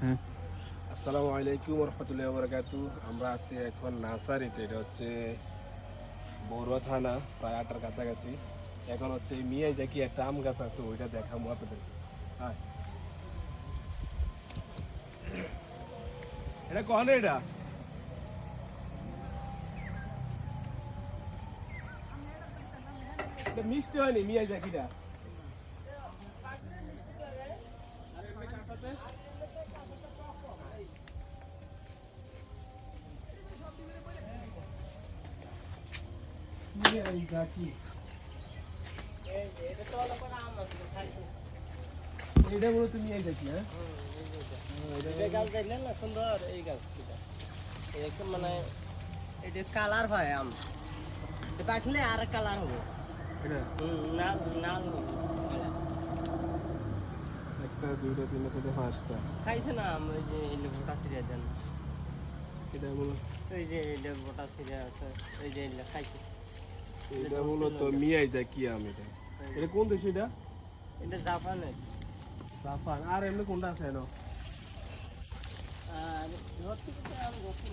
আসসালামু আলাইকুম রহমতুল্লাহি ওয়া বারাকাতু। আমরা আছি এখন নার্সারিতে, এটা হচ্ছে বড়ুয়া থানা, প্রায় 8টার কাছাকাছি। এখন হচ্ছে মিয়াই যে কি একটা আম গাছ আছে ওইটা দেখাবো আপনাদেরকে। হ্যাঁ, এটা কখন এটা এটা মিষ্টি হয়নি মিয়াই জাকিটা। মিয়াই জাকি এটা বলো তুমি মিয়াই জাকি। হ্যাঁ, এই গাছ দেখলেন না সুন্দর, এই গাছ একদম মানে এটা কালার হয় আম, এটা পাকলে আর কালার হবে। এটা না না একটা দুইটা তিনটা চারটা পাঁচটা। খাইছে না আম, ওই যে এই লেবুটা ছিঁড়ে দেন, এটা বলো, ওই যে এই লেবুটা ছিঁড়ে আছে, ওই যে এগুলো খাইছে। এটা বলো তো মিয়াই জাকি আম। এটা এটা কোন দেশ? এটা এটা জাপানের। জাপান। আর এমনি কোনটা আছে? আর ধরতে আম ধরতে